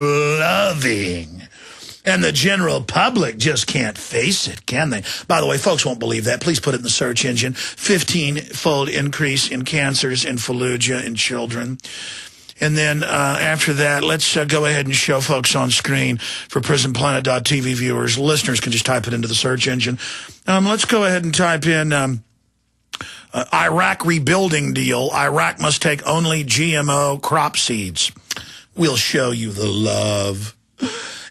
loving. And the general public just can't face it, can they? By the way, folks won't believe that. Please put it in the search engine. 15-fold increase in cancers in Fallujah in children. And then after that, let's go ahead and show folks on screen for prisonplanet.tv viewers. Listeners can just type it into the search engine. Let's go ahead and type in Iraq rebuilding deal. Iraq must take only GMO crop seeds. We'll show you the love.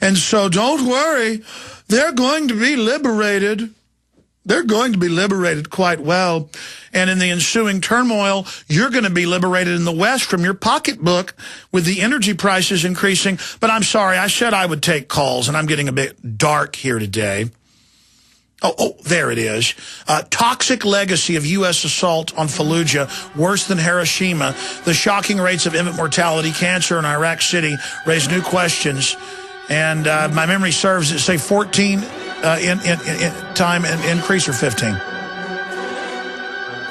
And so don't worry, they're going to be liberated. They're going to be liberated quite well. And in the ensuing turmoil, you're going to be liberated in the West from your pocketbook with the energy prices increasing. But I'm sorry, I said I would take calls, and I'm getting a bit dark here today. Oh, there it is. Toxic legacy of U.S. assault on Fallujah, worse than Hiroshima. The shocking rates of infant mortality, cancer in Iraq City raise new questions. And my memory serves, it say 14 time increase or 15?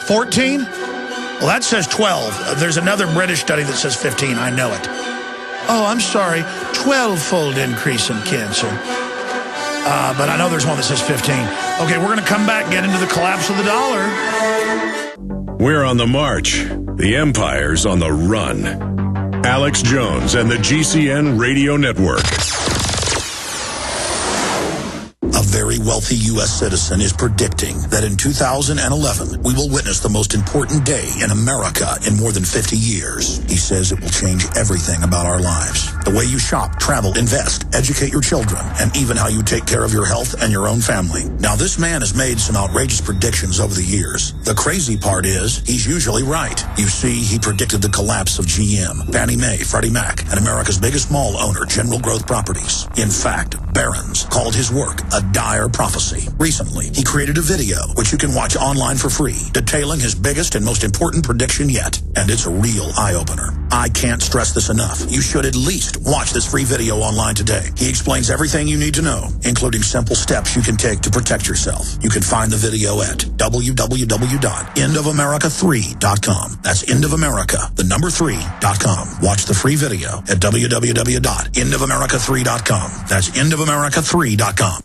14? Well, that says 12. There's another British study that says 15. I know it. Oh, I'm sorry. 12-fold increase in cancer. But I know there's one that says 15. Okay, we're going to come back and get into the collapse of the dollar. We're on the march. The empire's on the run. Alex Jones and the GCN Radio Network. A very wealthy U.S. citizen is predicting that in 2011, we will witness the most important day in America in more than 50 years. He says it will change everything about our lives. The way you shop, travel, invest, educate your children, and even how you take care of your health and your own family. Now, this man has made some outrageous predictions over the years. The crazy part is, he's usually right. You see, he predicted the collapse of GM, Fannie Mae, Freddie Mac, and America's biggest mall owner, General Growth Properties. In fact, Barron's called his work a dire prophecy. Recently, he created a video, which you can watch online for free, detailing his biggest and most important prediction yet. And it's a real eye-opener. I can't stress this enough. You should at least watch this free video online today. He explains everything you need to know, including simple steps you can take to protect yourself. You can find the video at www.endofamerica3.com. That's endofamerica, the number 3.com. Watch the free video at www.endofamerica3.com. That's endofamerica3.com.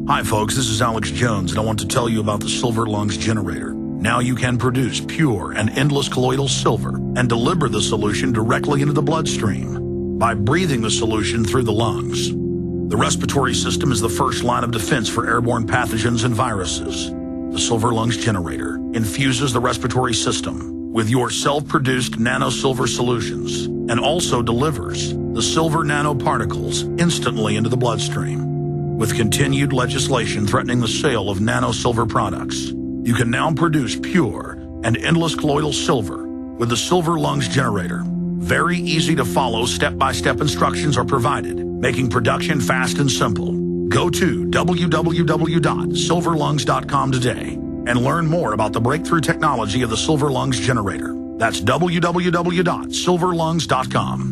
Hi, folks. This is Alex Jones, and I want to tell you about the Silver Lungs Generator. Now you can produce pure and endless colloidal silver and deliver the solution directly into the bloodstream by breathing the solution through the lungs. The respiratory system is the first line of defense for airborne pathogens and viruses. The Silver Lungs Generator infuses the respiratory system with your self-produced nano-silver solutions and also delivers the silver nanoparticles instantly into the bloodstream. With continued legislation threatening the sale of nano-silver products, you can now produce pure and endless colloidal silver with the Silver Lungs Generator. Very easy to follow, step-by-step instructions are provided, making production fast and simple. Go to www.silverlungs.com today and learn more about the breakthrough technology of the Silver Lungs Generator. That's www.silverlungs.com.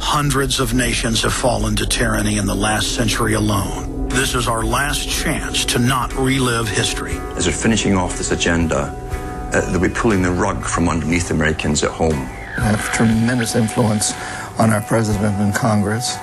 Hundreds of nations have fallen to tyranny in the last century alone. This is our last chance to not relive history. As we're finishing off this agenda, they'll be pulling the rug from underneath Americans at home. They have tremendous influence on our president and Congress,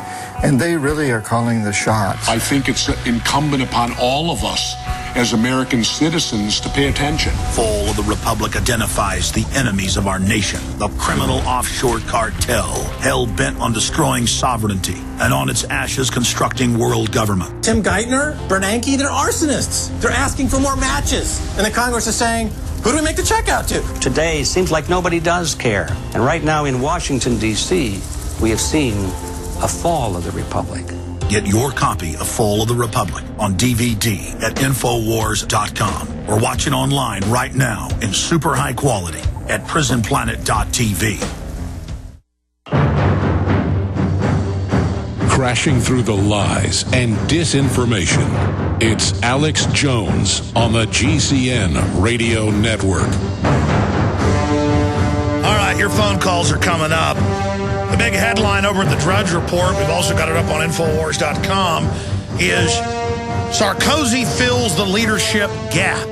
and they really are calling the shots. I think it's incumbent upon all of us as American citizens to pay attention. Fall of the Republic identifies the enemies of our nation, the criminal offshore cartel, hell-bent on destroying sovereignty, and on its ashes constructing world government. Tim Geithner, Bernanke, they're arsonists. They're asking for more matches. And the Congress is saying, who do we make the check out to? Today, it seems like nobody does care. And right now in Washington, D.C., we have seen a fall of the Republic. Get your copy of Fall of the Republic on DVD at Infowars.com or watch it online right now in super high quality at prisonplanet.tv. Crashing through the lies and disinformation. It's Alex Jones on the GCN Radio Network. All right, your phone calls are coming up. The big headline over at the Drudge Report, we've also got it up on Infowars.com, is Sarkozy fills the leadership gap.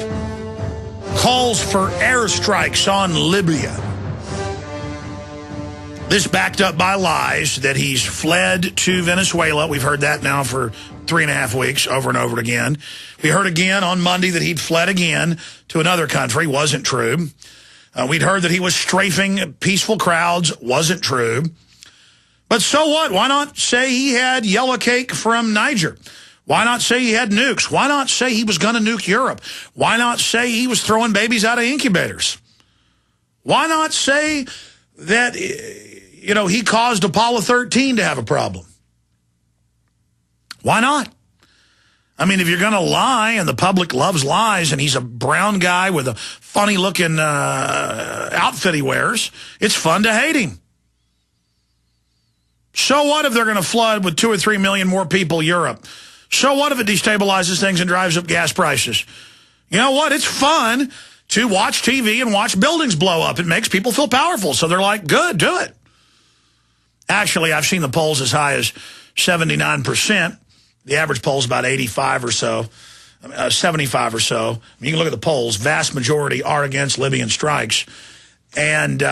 calls for airstrikes on Libya. This backed up by lies that he's fled to Venezuela. We've heard that now for 3.5 weeks, over and over again. We heard again on Monday that he'd fled again to another country. Wasn't true. We'd heard that he was strafing peaceful crowds. Wasn't true. But so what? Why not say he had yellow cake from Niger? Why not say he had nukes? Why not say he was going to nuke Europe? Why not say he was throwing babies out of incubators? Why not say that, you know, he caused Apollo 13 to have a problem? Why not? I mean, if you're going to lie, and the public loves lies, and he's a brown guy with a funny-looking outfit he wears, it's fun to hate him. So what if they're going to flood with 2 or 3 million more people Europe? So what if it destabilizes things and drives up gas prices? You know what? It's fun to watch TV and watch buildings blow up. It makes people feel powerful. So they're like, good, do it. Actually, I've seen the polls as high as 79%. The average poll is about 85 or so, 75 or so. You can look at the polls. Vast majority are against Libyan strikes. And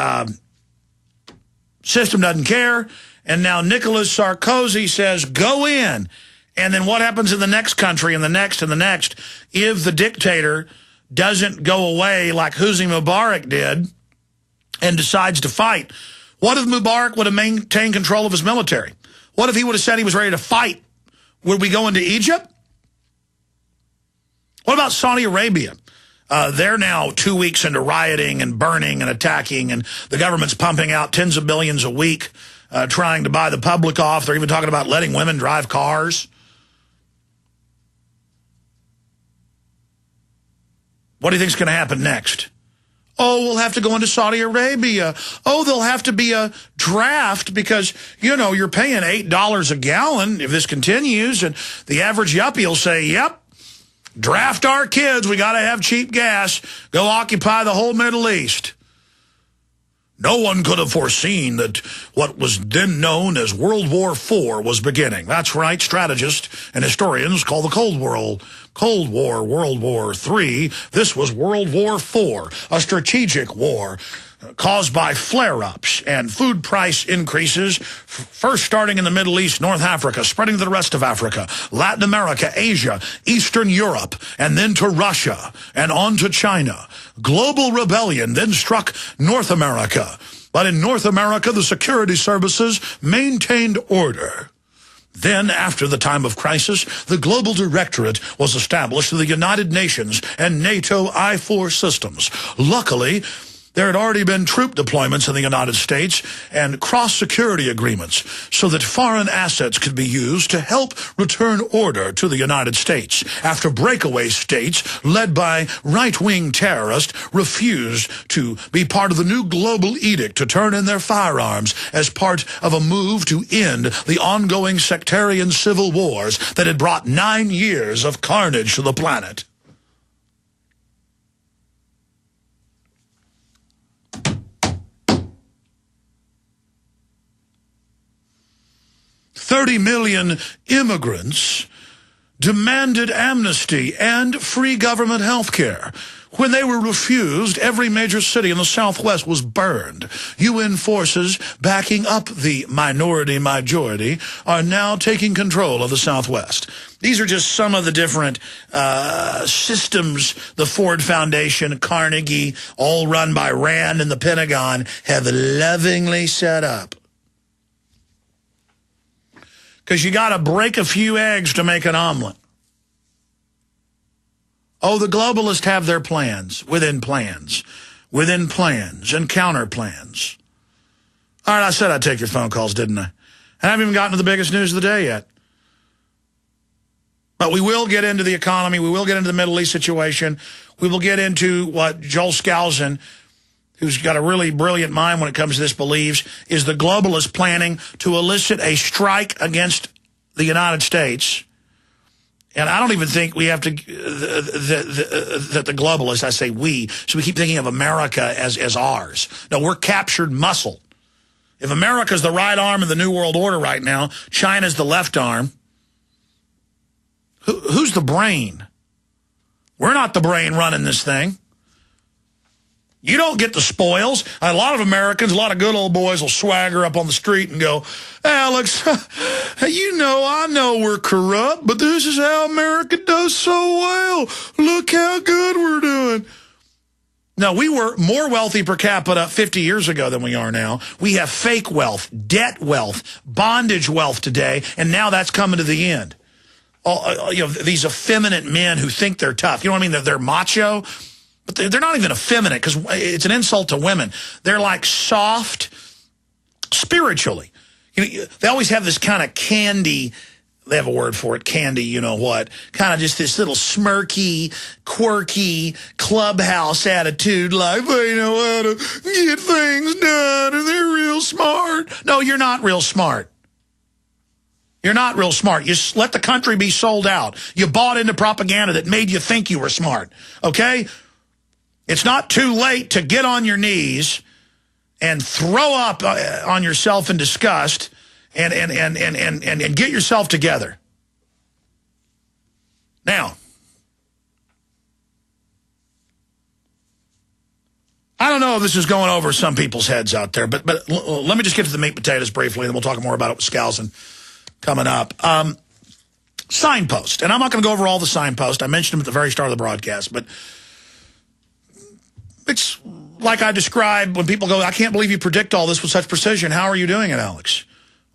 system doesn't care. And now Nicolas Sarkozy says, go in. And then what happens in the next country and the next and the next if the dictator doesn't go away like Hosni Mubarak did and decides to fight? What if Mubarak would have maintained control of his military? What if he would have said he was ready to fight? Would we go into Egypt? What about Saudi Arabia? They're now 2 weeks into rioting and burning and attacking, and the government's pumping out tens of billions a week trying to buy the public off. They're even talking about letting women drive cars. What do you think is going to happen next? Oh, we'll have to go into Saudi Arabia. Oh, there'll have to be a draft because, you know, you're paying $8 a gallon if this continues. And the average yuppie will say, yep, draft our kids. We got to have cheap gas. Go occupy the whole Middle East. No one could have foreseen that what was then known as World War IV was beginning. That's right, strategists and historians call the Cold War World War III. This was World War IV, a strategic war caused by flare-ups and food price increases, first starting in the Middle East, North Africa, spreading to the rest of Africa, Latin America, Asia, Eastern Europe, and then to Russia, and on to China. Global rebellion then struck North America. But in North America, the security services maintained order. Then, after the time of crisis, the Global Directorate was established in the United Nations and NATO I-4 systems. Luckily, there had already been troop deployments in the United States and cross-security agreements so that foreign assets could be used to help return order to the United States after breakaway states led by right-wing terrorists refused to be part of the new global edict to turn in their firearms as part of a move to end the ongoing sectarian civil wars that had brought 9 years of carnage to the planet. $30 million immigrants demanded amnesty and free government health care. When they were refused, every major city in the Southwest was burned. UN forces backing up the minority majority are now taking control of the Southwest. These are just some of the different systems the Ford Foundation, Carnegie, all run by Rand and the Pentagon, have lovingly set up. Because you got to break a few eggs to make an omelet. Oh, the globalists have their plans within plans and counter plans. All right, I said I'd take your phone calls, didn't I? I haven't even gotten to the biggest news of the day yet. But we will get into the economy. We will get into the Middle East situation. We will get into what Joel Skousen, who's got a really brilliant mind when it comes to this, believes is the globalists planning to elicit a strike against the United States. And I don't even think we have to, that the globalists, I say we, so we keep thinking of America as ours. No, we're captured muscle. If America's the right arm of the New World Order right now, China's the left arm, who's the brain? We're not the brain running this thing. You don't get the spoils. A lot of Americans, a lot of good old boys will swagger up on the street and go, Alex, I know we're corrupt, but this is how America does so well. Look how good we're doing. No, we were more wealthy per capita 50 years ago than we are now. We have fake wealth, debt wealth, bondage wealth today, and now that's coming to the end. These effeminate men who think they're tough. You know what I mean? They're macho. But they're not even effeminate because it's an insult to women. They're like soft spiritually. They always have this kind of candy, they have a word for it, candy, you know what, kind of just this little smirky, quirky clubhouse attitude like they know how to get things done and they're real smart. No, you're not real smart. You're not real smart. You let the country be sold out. You bought into propaganda that made you think you were smart, okay? It's not too late to get on your knees and throw up on yourself in disgust and get yourself together. Now, I don't know if this is going over some people's heads out there, but let me just get to the meat and potatoes briefly, and then we'll talk more about it with Skousen coming up. Signpost, and I'm not going to go over all the signposts. I mentioned them at the very start of the broadcast, but it's like I described when people go, I can't believe you predict all this with such precision. How are you doing it, Alex?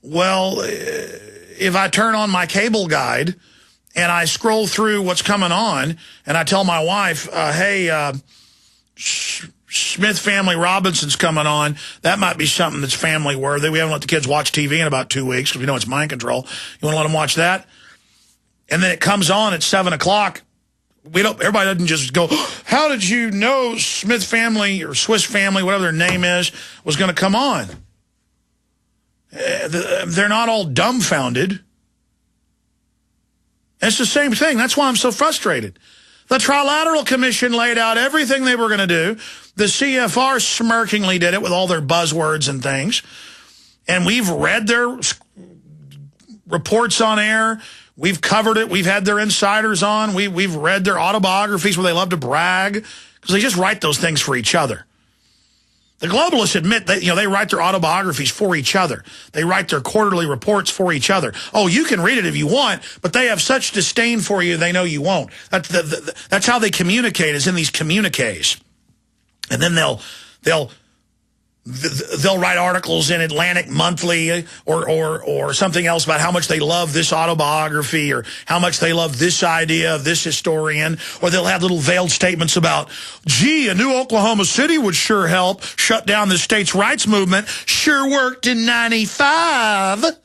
Well, if I turn on my cable guide and I scroll through what's coming on and I tell my wife, hey, Smith Family Robinson's coming on, that might be something that's family worthy. We haven't let the kids watch TV in about 2 weeks because we know it's mind control. You want to let them watch that? And then it comes on at 7 o'clock. Everybody doesn't just go, how did you know Smith Family or Swiss Family, whatever their name is, was going to come on? They're not all dumbfounded. It's the same thing. That's why I'm so frustrated. The Trilateral Commission laid out everything they were going to do. The CFR smirkingly did it with all their buzzwords and things. And we've read their reports on air. We've covered it. We've had their insiders on. We've read their autobiographies where they love to brag because they just write those things for each other. The globalists admit that, they write their autobiographies for each other. They write their quarterly reports for each other. Oh, you can read it if you want, but they have such disdain for you they know you won't. That's how they communicate, is in these communiques. And then they'll write articles in Atlantic Monthly or something else about how much they love this autobiography or how much they love this idea of this historian. Or they'll have little veiled statements about, gee, a new Oklahoma City would sure help shut down the states' rights movement. Sure worked in 95. And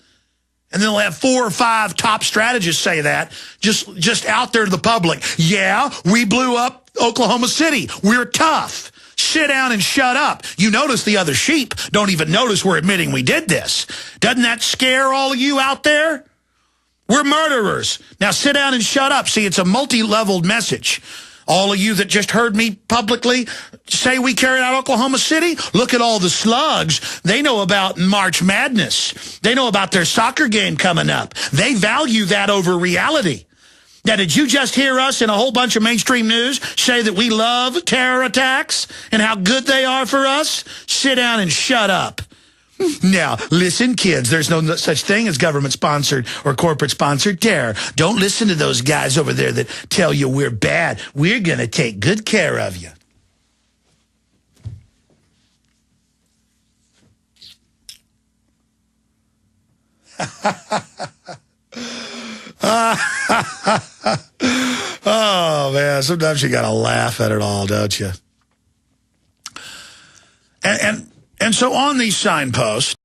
then they'll have 4 or 5 top strategists say that, just out there to the public. Yeah, we blew up Oklahoma City. We're tough. Sit down and shut up. You notice the other sheep don't even notice we're admitting we did this. Doesn't that scare all of you out there? We're murderers. Now sit down and shut up. See, it's a multi-leveled message. All of you that just heard me publicly say we carried out Oklahoma City, look at all the slugs. They know about March Madness. They know about their soccer game coming up. They value that over reality. Now, did you just hear us in a whole bunch of mainstream news say that we love terror attacks and how good they are for us? Sit down and shut up. Now, listen, kids, there's no such thing as government-sponsored or corporate-sponsored terror. Don't listen to those guys over there that tell you we're bad. We're going to take good care of you. Oh, man, sometimes you got to laugh at it all, don't you? And so on these signposts,